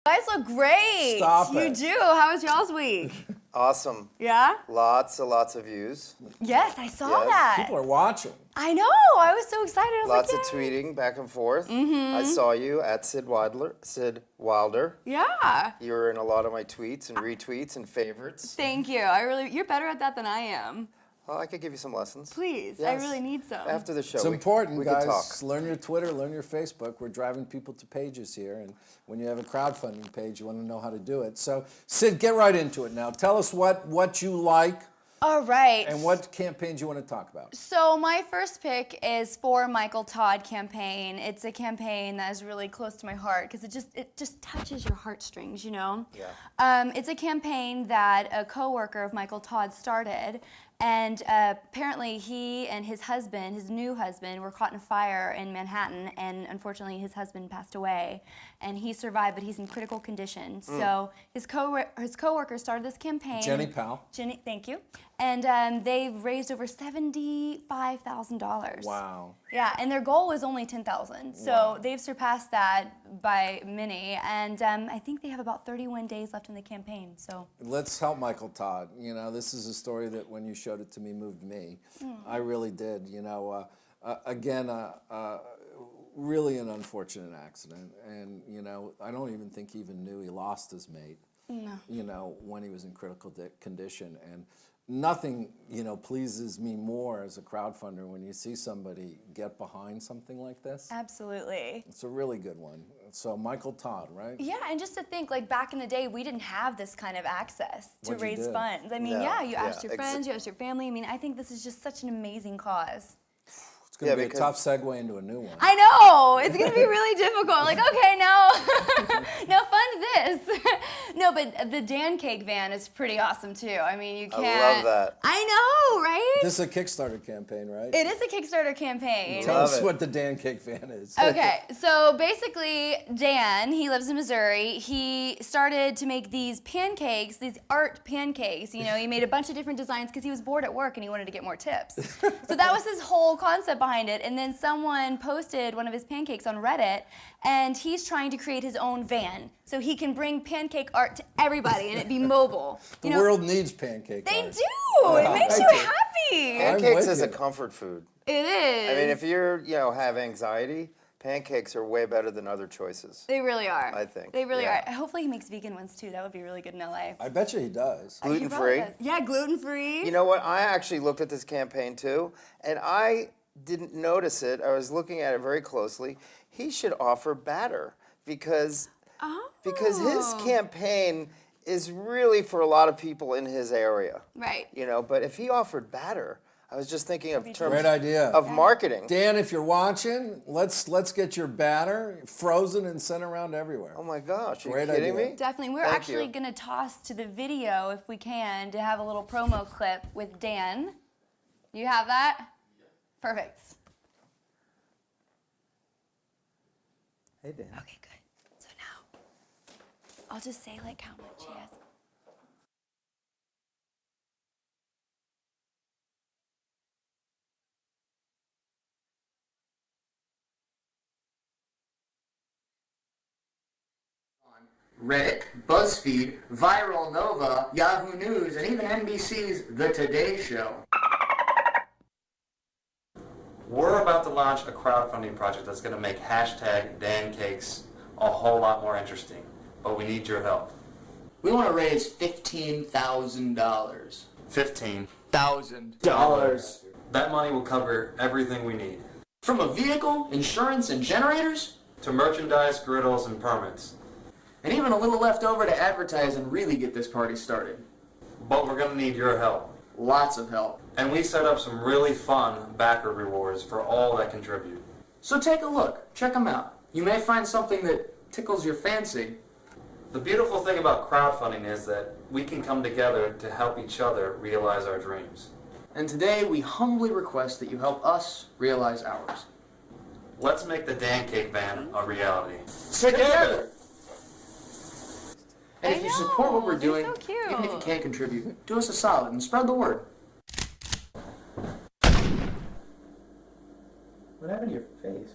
guys look great. Stop You it. do. How was y'all's week? Awesome. Yeah? Lots of views. Yes, I saw Yes. that. People are watching. I know. I was so excited. I was Lots like, of yay. tweeting back and forth. I saw you at Syd Wilder. Yeah. You were in a lot of my tweets and retweets and favorites. Thank you. You're better at that than I am. Well, I could give you some lessons. Please. I Yes. really need some. After the show, It's we important, can guys. talk. Learn your Twitter, learn your Facebook. We're driving people to pages here, and when you have a crowdfunding page, you want to know how to do it. So, Syd, get right into it now. Tell us what you like All right. and what campaigns you want to talk about. So my first pick is for Michael Todd campaign. It's a campaign that is really close to my heart because it just touches your heartstrings, you know? Yeah. It's a campaign that a coworker of Michael Todd started, and apparently he and his husband, his new husband, were caught in a fire in Manhattan, and unfortunately his husband passed away, and he survived, but he's in critical condition. So his coworker started this campaign. Jenny Powell. Jenny, thank you. And they've raised over $75,000. Wow. Yeah, and their goal was only $10,000. So they've surpassed that by many. And I think they have about 31 days left in the campaign. So Let's help Michael Todd. You know, this is a story that when you showed it to me moved me. I really did. You know, again, really an unfortunate accident. And, you know, I don't even think he even knew he lost his mate, you know, when he was in critical condition. And nothing, you know, pleases me more as a crowdfunder when you see somebody get behind something like this. absolutely. It's a really good one. So Michael Todd, right? Yeah, and just to think, like back in the day, we didn't have this kind of access to What'd you raise do? funds. I mean, No, yeah, you asked yeah, your friends, you asked your family. I mean, I think this is just such an amazing cause. It's going to be a because- tough segue into a new one. I know, it's gonna be really difficult. Like, okay, now fund this. No, but the Dan Cake van is pretty awesome too. I mean, you can't. I love that. I know, right? This is a Kickstarter campaign, right? It is a Kickstarter campaign. Tell Love us it. what the Dan Cake van is. Okay, so basically, Dan, he lives in Missouri. He started to make these pancakes, these art pancakes. You know, he made a bunch of different designs because he was bored at work and he wanted to get more tips. So that was his whole concept behind it. And then someone posted one of his pancakes on Reddit, and he's trying to create his own van so he can bring pancake art to everybody and it be mobile. The You know, world needs pancake they art. do. It makes you I do. happy. I'm Pancakes with is a you. comfort food. It is. I mean, if you're, have anxiety, pancakes are way better than other choices. They really are. I think, They really yeah. are. Hopefully he makes vegan ones too. That would be really good in LA. I bet you he does. He probably Gluten-free. does. Yeah, gluten-free. You know what? I actually looked at this campaign too, and I didn't notice it. I was looking at it very closely. He should offer batter because his campaign is really for a lot of people in his area. Right. You know, but if he offered batter, I was just thinking of terms Great idea. of marketing. Dan, if you're watching, let's get your batter frozen and sent around everywhere. Oh my gosh, are Great you kidding idea. me? Definitely. We're Thank actually you. going to toss to the video, if we can, to have a little promo clip with Dan. You have that? Perfect. Hey, Dan. Okay, good. So now, I'll just say like how much he has. Reddit, BuzzFeed, Viral Nova, Yahoo News, and even NBC's The Today Show. We're about to launch a crowdfunding project that's going to make hashtag DanCakes a whole lot more interesting, but we need your help. We want to raise $15,000. 15. $1,000. That money will cover everything we need. From a vehicle, insurance, and generators, To merchandise, griddles, and permits. and even a little left over to advertise and really get this party started. But we're going to need your help. Lots of help. And we set up some really fun backer rewards for all that contribute. So take a look. Check them out. You may find something that tickles your fancy. The beautiful thing about crowdfunding is that we can come together to help each other realize our dreams. And today we humbly request that you help us realize ours. Let's make the Dan Cake van a reality. Together! And if I you support what know, we're they're doing, so cute. even if you can't contribute, do us a solid and spread the word. What happened to your face?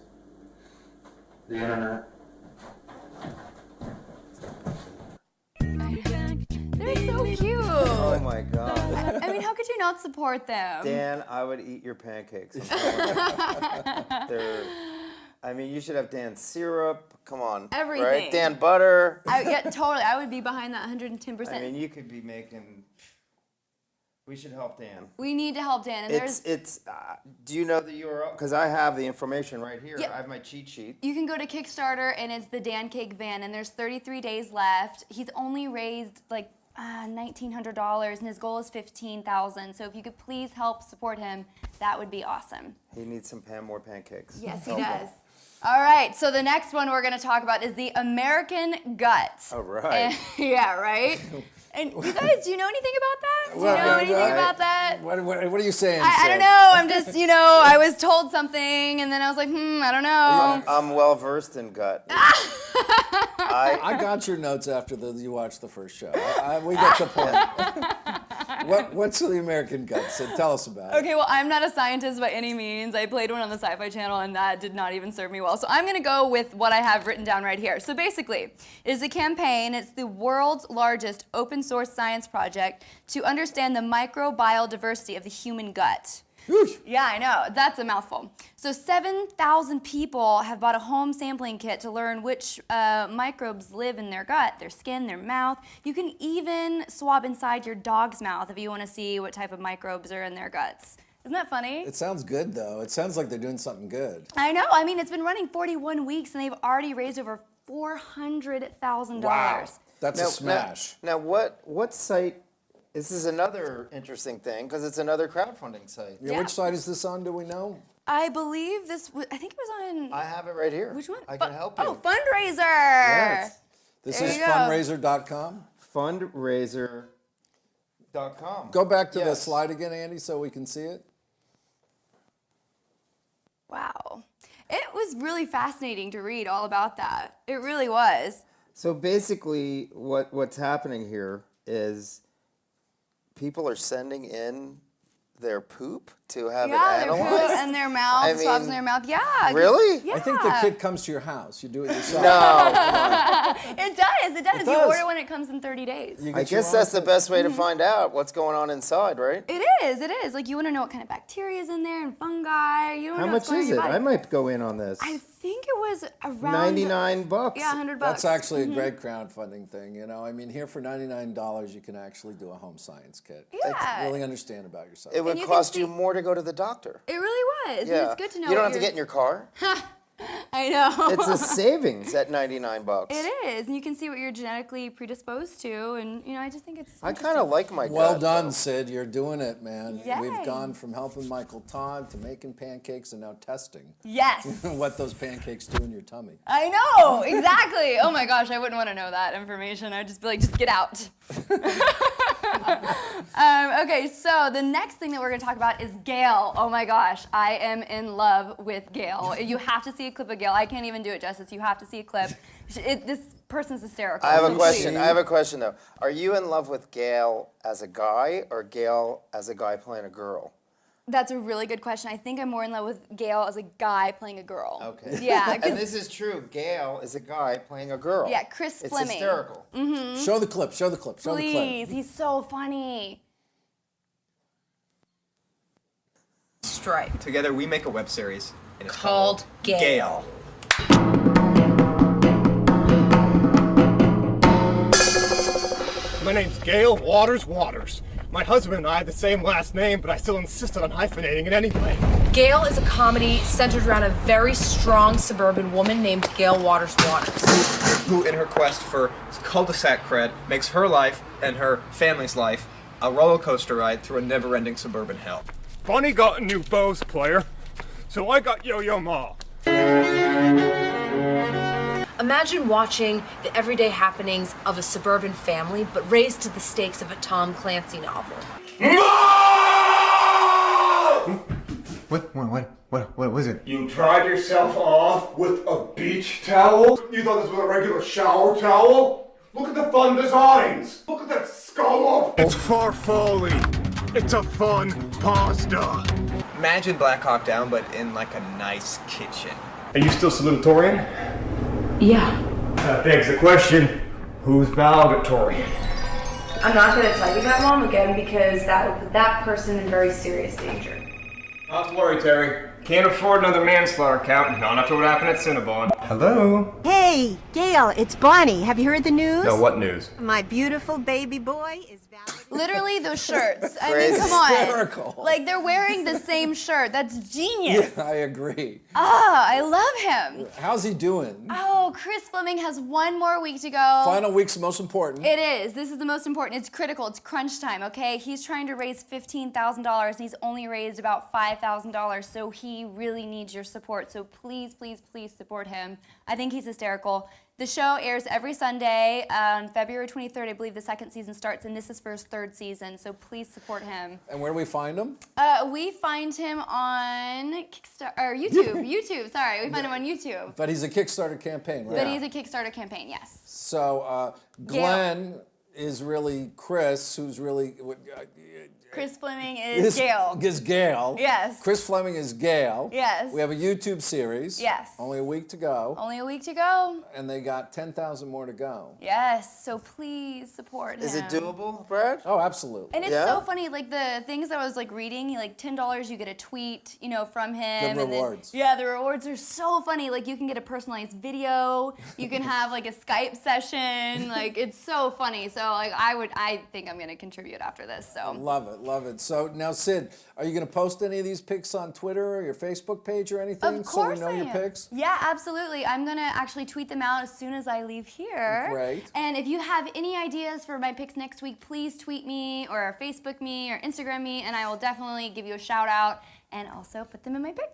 The internet. my God. I mean, how could you not support them? Dan, I would eat your pancakes. I mean, you should have Dan syrup. Come on. Everything. Right? Dan butter. Totally. I would be behind that 110%. I mean, you could be making. We should help Dan. We need to help Dan. And do you know the URL? Because I have the information right here. Yeah. I have my cheat sheet. you can go to Kickstarter, and it's the Dan Cake Van, and there's 33 days left. He's only raised like $1,900, and his goal is $15,000. So if you could please help support him, that would be awesome. He needs some more pancakes. Yes, he Okay. does. All right, so the next one we're going to talk about is the American gut. All right. Yeah, right? And you guys, do you know anything about that? Do you know anything about that? What are you saying? I don't Sid? know. I'm just, I was told something, and then I was like, I don't know. I'm well versed in gut. I got your notes after you watched the first show. We got the point. What's the American gut, Sid? Tell us about it. Okay, well, I'm not a scientist by any means. I played one on the Sci-Fi Channel, and that did not even serve me well. So I'm going to go with what I have written down right here. So basically, it is a campaign. It's the world's largest open source science project to understand the microbial diversity of the human gut. Yeah, I know. That's a mouthful. So 7,000 people have bought a home sampling kit to learn which microbes live in their gut, their skin, their mouth. You can even swab inside your dog's mouth if you want to see what type of microbes are in their guts. Isn't that funny? It sounds good, though. It sounds like they're doing something good. I know. I mean, it's been running 41 weeks, and they've already raised over $400,000. Wow. That's a smash. Now what site? This is another interesting thing because it's another crowdfunding site. Yeah, which site is this on? Do we know? I believe I think it was on. I have it right here. Which one? I can help you. Oh, fundraiser. Yes. This There is you go. fundraiser.com. Fundraiser.com. Go back to the Yes. slide again, Andy, so we can see it. Wow. It was really fascinating to read all about that. It really was. So basically, what's happening here is people are sending in their poop to have it Yeah, their analyzed. poop and their mouth, I swabs in mean, their mouth. Yeah. Really? Yeah. I think the kit comes to your house. You do it yourself. No. It does. It does. It You does. order when it comes in 30 days. You I get your guess own that's the kit. best way to find out what's going on inside, right? It is. It is. Like, you want to know what kind of bacteria is in there and fungi. You don't How know much what's going on is in it? your I body. might go in on this. I think it was around $99. Yeah, $100. That's actually a great crowdfunding thing. I mean, here for $99, you can actually do a home science kit. Yeah. Really understand about yourself. It would you can cost see- you more to go to the doctor. It really was. Yeah. It's good to know. You don't what have to get in your car. I know. It's a savings at $99. It is, and you can see what you're genetically predisposed to, and I just think it's. I kind of like my Well gut, done, though. Sid. You're doing it, man. Yay. We've gone from helping Michael Todd to making pancakes and now testing Yes. what those pancakes do in your tummy. I know, exactly. Oh my gosh, I wouldn't want to know that information. I'd just be like, just get out. Okay, so the next thing that we're going to talk about is Gail. Oh my gosh, I am in love with Gail. You have to see a clip of Gail. I can't even do it justice. You have to see a clip. This person's hysterical. I have a So question. please. I have a question, though. Are you in love with Gail as a guy or Gail as a guy playing a girl? That's a really good question. I think I'm more in love with Gail as a guy playing a girl. Okay. Yeah. 'cause- And this is true. Gail is a guy playing a girl. Yeah, Chris it's Fleming. hysterical. Show the clip. Show the clip. Show the clip. Please, he's so funny. Stripe. Together we make a web series. And it's Called Gale. My name's Gail Waters. My husband and I had the same last name, but I still insisted on hyphenating it anyway. Gale is a comedy centered around a very strong suburban woman named Gail Waters. Who, in her quest for cul-de-sac cred, makes her life and her family's life a roller coaster ride through a never-ending suburban hell. Bunny got a new Bose player, so I got Yo-Yo Ma. Imagine watching the everyday happenings of a suburban family, but raised to the stakes of a Tom Clancy novel. What was it? You dried yourself off with a beach towel? You thought this was a regular shower towel? Look at the fun designs! Look at that scallop! It's farfalle. It's a fun pasta. Imagine Black Hawk Down, but in like a nice kitchen. Are you still salutatorian? Yeah. That begs the question, who's valedictorian? I'm not going to tell you that, Mom, again, because that would put that person in very serious danger. Not to worry, Terry. Can't afford another manslaughter count, not after what happened at Cinnabon. Hello? Hey, Gail, it's Bonnie. Have you heard the news? No, what news? My beautiful baby boy is valid. Literally those shirts. I mean, Crazy. come on. Hysterical. Like they're wearing the same shirt. That's genius. Yeah, I agree. I love him. How's he doing? Oh, Chris Fleming has one more week to go. Final week's the most important. It is. This is the most important. It's critical. It's crunch time, okay? He's trying to raise $15,000 and he's only raised about $5,000, so he really needs your support. So please, please, please support him. I think he's hysterical. The show airs every Sunday on February 23rd. I believe the second season starts, and this is for his third season, so please support him. And where do we find him? We find him on Kickstarter, or YouTube. YouTube, sorry. We find him on YouTube. But he's a Kickstarter campaign, right? But he's a Kickstarter campaign, yes. So Glenn is really Chris, who's really... Chris Fleming is Gail. Is Gail. Yes. Chris Fleming is Gail. Yes. We have a YouTube series. Yes. Only a week to go. Only a week to go. And they got 10,000 more to go. Yes, so please support him. Is it doable, Brad? Oh, absolutely. And it's Yeah? so funny, like the things that I was like reading, like $10 you get a tweet, you know, from him. Good and rewards. Then, yeah, the rewards are so funny. Like you can get a personalized video, you can have like a Skype session, like it's so funny. So like I think I'm gonna contribute after this. So Love it, love it. So now, Syd, are you going to post any of these pics on Twitter or your Facebook page or anything? Of course so we know I your am. pics? Yeah, absolutely. I'm gonna actually tweet them out as soon as I leave here. Great. And if you have any ideas for my picks next week, please tweet me or Facebook me or Instagram me, and I will definitely give you a shout out and also put them in my pics.